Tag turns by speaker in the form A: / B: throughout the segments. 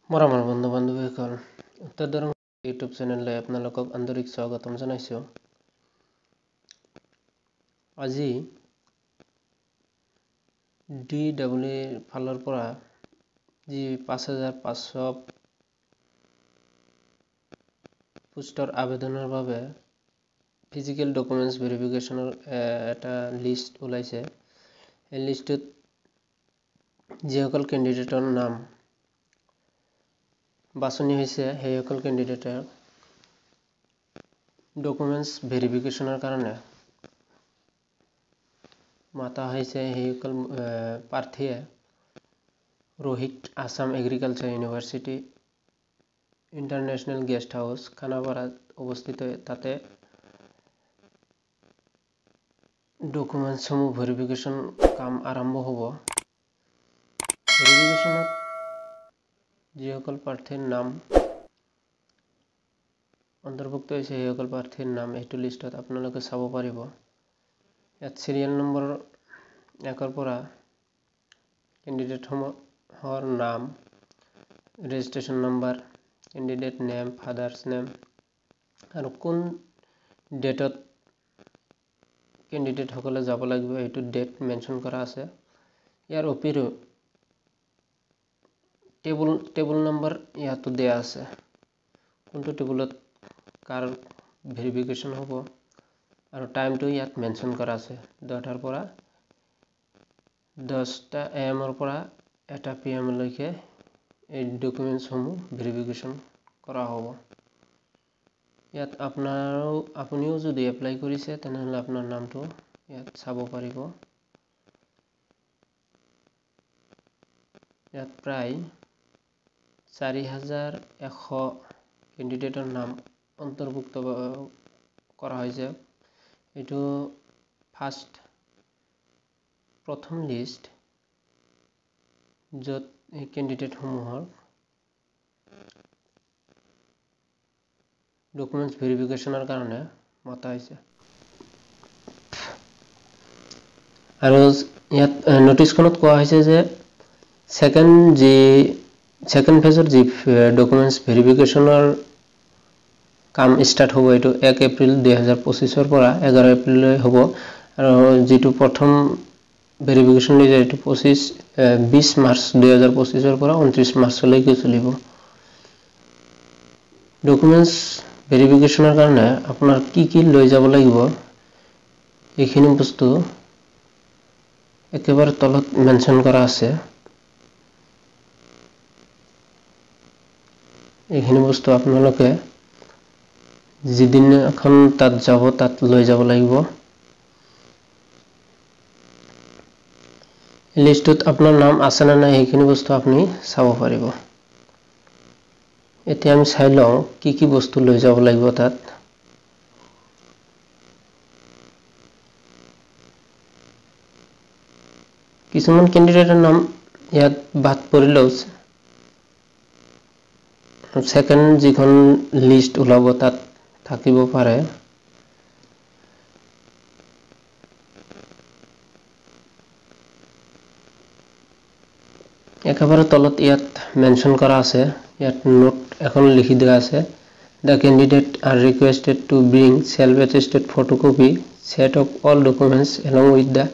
A: মৰমৰ বন্ধু বান্ধৱীসকল, উত্তৰ দৰং ইউটিউব চেনেললৈ আপোনালোকক আন্তৰিক স্বাগতম জনাইছোঁ। আজি DWৰ ফালৰ পৰা যি ৫,৫০০ পোষ্টৰ আবেদনৰ বাবে ফিজিকেল ডকুমেণ্টছ ভেৰিফিকেশ্যনৰ এটা লিষ্ট ওলাইছে। এই লিষ্টটোত যিসকল কেণ্ডিডেটৰ নাম বাছনি হৈছে সেইসকল কেণ্ডিডেটৰ ডকুমেণ্টছ ভেৰিফিকেশ্যনৰ কাৰণে মাতা হৈছে। সেইসকল প্ৰাৰ্থীয়ে Rohit Assam agriculture university international guest house খানাপাৰাত অৱস্থিত। তাতে ডকুমেণ্টছসমূহ ভেৰিফিকেশ্যন কাম আৰম্ভ হ'ব। ভেৰিফিকেশ্যনত যিসকল প্ৰাৰ্থীৰ নাম অন্তৰ্ভুক্ত হৈছে সেইসকল প্ৰাৰ্থীৰ নাম এইটো লিষ্টত আপোনালোকে চাব পাৰিব। ইয়াত চিৰিয়েল নম্বৰ 1ৰ পৰা কেণ্ডিডেটসমূহৰ নাম, registration number, candidate name, father's name আৰু কোন ডেটত কেণ্ডিডেটসকলে যাব লাগিব এইটো ডেট মেনশ্যন কৰা আছে। ইয়াৰ উপৰিও টেবুল নম্বৰ ইয়াতো দিয়া আছে, কোনটো টেবুলত কাৰ ভেৰিফিকেশ্যন হ'ব আৰু টাইমটো ইয়াত মেনশ্যন কৰা আছে। 10টাৰ পৰা 10টা AM পৰা 1টা PM লৈকে এই ডকুমেণ্টছসমূহ ভেৰিফিকেশ্যন কৰা হ'ব। ইয়াত আপুনিও যদি এপ্লাই কৰিছে তেনেহ'লে আপোনাৰ নামটো ইয়াত চাব পাৰিব। ইয়াত প্ৰায় 4,100 কেণ্ডিডেটৰ নাম অন্তৰ্ভুক্ত কৰা হৈছে। এইটো প্ৰথম লিষ্ট য'ত এই কেণ্ডিডেটসমূহৰ ডকুমেণ্টছ ভেৰিফিকেশ্যনৰ কাৰণে মতা হৈছে। আৰু ইয়াত নটিছখনত কোৱা হৈছে যে ছেকেণ্ড ফেজৰ যি ডকুমেণ্টছ ভেৰিফিকেশ্যনৰ কাম ষ্টাৰ্ট হ'ব এইটো 1 এপ্ৰিল 2025 পৰা 11 এপ্ৰিললৈ হ'ব। আৰু যিটো প্ৰথম ভেৰিফিকেশ্যন লিষ্ট এইটো 20 মাৰ্চ 2025 পৰা 29 মাৰ্চলৈকে চলিব। ডকুমেণ্টছ ভেৰিফিকেশ্যনৰ কাৰণে আপোনাৰ কি লৈ যাব লাগিব এইখিনি বস্তু একেবাৰে তলত মেনশ্যন কৰা আছে। এইখিনি বস্তু আপোনালোকে যিদিনাখন তাত যাব তাত লৈ যাব লাগিব। লিষ্টটোত আপোনাৰ নাম আছে নে নাই সেইখিনি বস্তু আপুনি চাব পাৰিব। এতিয়া আমি চাই লওঁ কি বস্তু লৈ যাব লাগিব তাত। কিছুমান কেণ্ডিডেটৰ নাম ইয়াত বাদ পৰিলেও ছেকেণ্ড যিখন লিষ্ট ওলাব তাত থাকিব পাৰে। একেবাৰে তলত ইয়াত মেনশ্যন কৰা আছে, ইয়াত নোট এখন লিখি দিয়া আছে। The candidate are requested to bring self-attested photocopy set of all documents along with the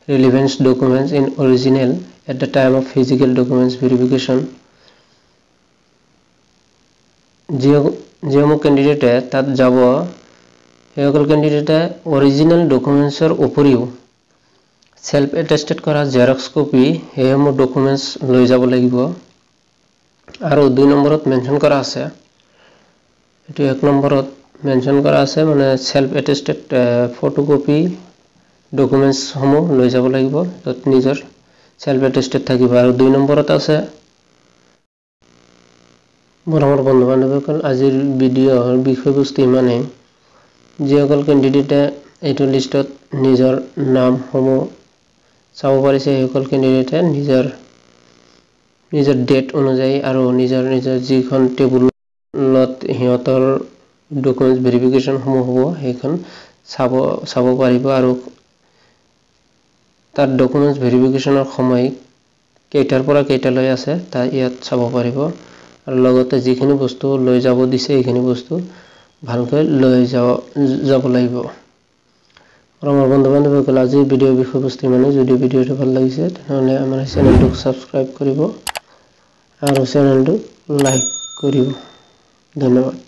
A: relevant documents in original at the time of physical documents verification. যিসমূহ কেণ্ডিডেটে তাত যাব সেইসকল কেণ্ডিডেটে অৰিজিনেল ডকুমেণ্টছৰ উপৰিও সেলফ এটেষ্টেড কৰা জেৰক্স কপি সেইসমূহ documents লৈ যাব লাগিব। আৰু 2 নম্বৰত মেনশ্যন কৰা আছে, এইটো 1 নম্বৰত মেনশ্যন কৰা আছে মানে সেলফ এটেষ্টেড ফটোকপি ডকুমেণ্টছসমূহ লৈ যাব লাগিব য'ত নিজৰ সেলফ এটেষ্টেড থাকিব। আৰু 2 নম্বৰত আছে মৰমৰ বন্ধু বান্ধৱীসকল, আজিৰ ভিডিঅ'ৰ বিষয়বস্তু ইমানেই। যিসকল কেণ্ডিডেটে এইটো লিষ্টত নিজৰ নামসমূহ চাব পাৰিছে সেইসকল কেণ্ডিডেটে নিজৰ ডেট অনুযায়ী আৰু নিজৰ যিখন টেবুলত সিহঁতৰ ডকুমেণ্টছ ভেৰিফিকেশ্যনসমূহ হ'ব সেইখন চাব পাৰিব। আৰু তাত ডকুমেণ্টছ ভেৰিফিকেশ্যনৰ সময় কেইটাৰ পৰা কেইটালৈ আছে তাত ইয়াত চাব পাৰিব। আৰু লগতে যিখিনি বস্তু লৈ যাব দিছে এইখিনি বস্তু ভালকৈ লৈ যাব লাগিব। আৰু আমাৰ বন্ধু-বান্ধৱীসকল আজি ভিডিঅ' বিষয়বস্তু মানে যদি ভিডিঅ'টো ভাল লাগিছে তেতিয়াহ'লে আমাৰ চেনেলটোক সাবস্ক্ৰাইব কৰিব আৰু চেনেলটো লাইক কৰিব। ধন্যবাদ।